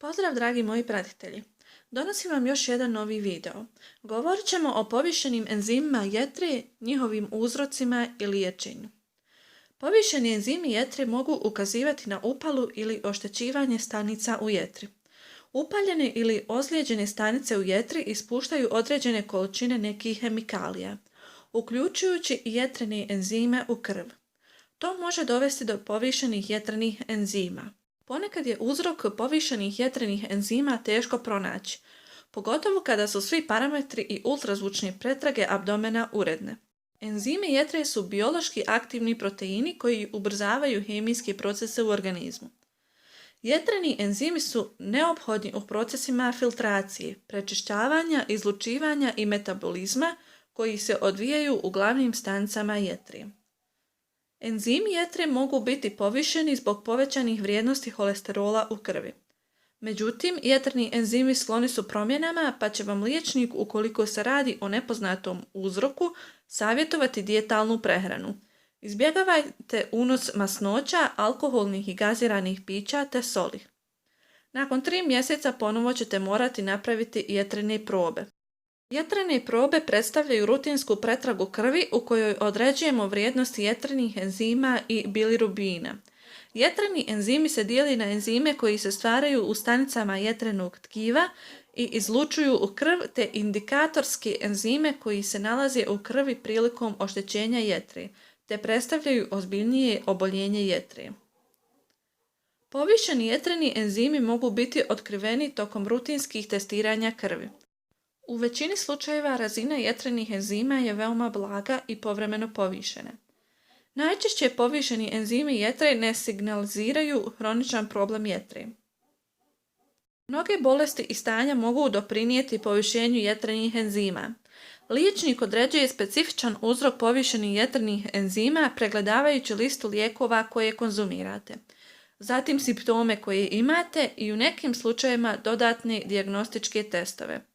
Pozdrav dragi moji pratitelji! Donosim vam još jedan novi video. Govorit ćemo o povišenim enzimima jetre, njihovim uzrocima i liječenju. Povišeni enzimi jetre mogu ukazivati na upalu ili oštećivanje stanica u jetri. Upaljene ili ozlijeđene stanice u jetri ispuštaju određene količine nekih hemikalija, uključujući i jetrene enzime u krv. To može dovesti do povišenih jetrenih enzima. Ponekad je uzrok povišenih jetrenih enzima teško pronaći, pogotovo kada su svi parametri i ultrazvučne pretrage abdomena uredne. Enzimi jetre su biološki aktivni proteini koji ubrzavaju hemijske procese u organizmu. Jetreni enzimi su neophodni u procesima filtracije, prečišćavanja, izlučivanja i metabolizma koji se odvijaju u glavnim stanicama jetre. Enzimi jetre mogu biti povišeni zbog povećanih vrijednosti holesterola u krvi. Međutim, jetreni enzimi skloni su promjenama, pa će vam liječnik, ukoliko se radi o nepoznatom uzroku, savjetovati dijetalnu prehranu. Izbjegavajte unos masnoća, alkoholnih i gaziranih pića te soli. Nakon 3 mjeseca ponovo ćete morati napraviti jetrene probe. Jetrene probe predstavljaju rutinsku pretragu krvi u kojoj određujemo vrijednosti jetrenih enzima i bilirubina. Jetreni enzimi se dijeli na enzime koji se stvaraju u stanicama jetrenog tkiva i izlučuju u krv, te indikatorske enzime koji se nalaze u krvi prilikom oštećenja jetre, te predstavljaju ozbiljnije oboljenje jetre. Povišeni jetreni enzimi mogu biti otkriveni tokom rutinskih testiranja krvi. U većini slučajeva razina jetrenih enzima je veoma blaga i povremeno povišena. Najčešće povišeni enzimi jetre ne signaliziraju hroničan problem jetre. Mnoge bolesti i stanja mogu doprinijeti povišenju jetrenih enzima. Liječnik određuje specifičan uzrok povišenih jetrenih enzima pregledavajući listu lijekova koje konzumirate, zatim simptome koje imate i u nekim slučajevima dodatne dijagnostičke testove.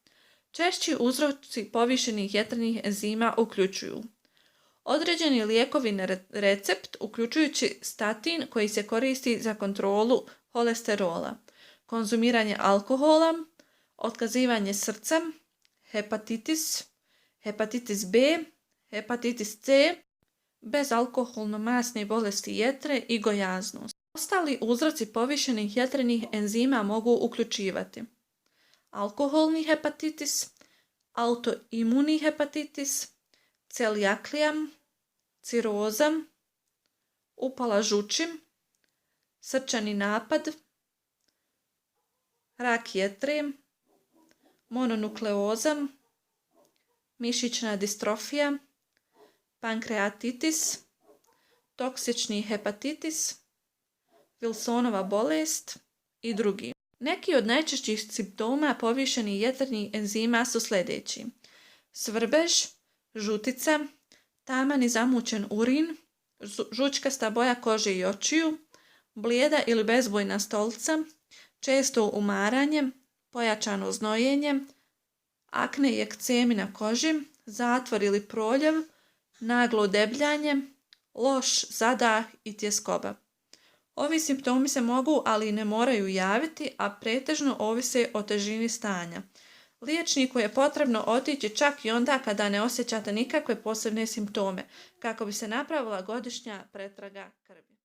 Češći uzroci povišenih jetrenih enzima uključuju određeni lijekovi na recept, uključujući statin koji se koristi za kontrolu holesterola, konzumiranje alkohola, otkazivanje srca, hepatitis, hepatitis B, hepatitis C, bezalkoholno-masne bolesti jetre i gojaznost. Ostali uzroci povišenih jetrenih enzima mogu uključivati alkoholni hepatitis, autoimuni hepatitis, celijaklija, ciroza, upala žuči, srčani napad, rak jetre, mononukleoza, mišićna distrofija, pankreatitis, toksični hepatitis, Wilsonova bolest i drugi. Neki od najčešćih simptoma povišenih jetrenih enzima su sljedeći: svrbež, žutica, taman i zamućen urin, žučkasta boja kože i očiju, blijeda ili bezbojna stolica, često umaranje, pojačano znojenje, akne i ekcemi na koži, zatvor ili proljev, naglo debljanje, loš zadah i tjeskoba. Ovi simptomi se mogu, ali i ne moraju javiti, a pretežno ovise o težini stanja. Liječniku je potrebno otići čak i onda kada ne osjećate nikakve posebne simptome, kako bi se napravila godišnja pretraga krvi.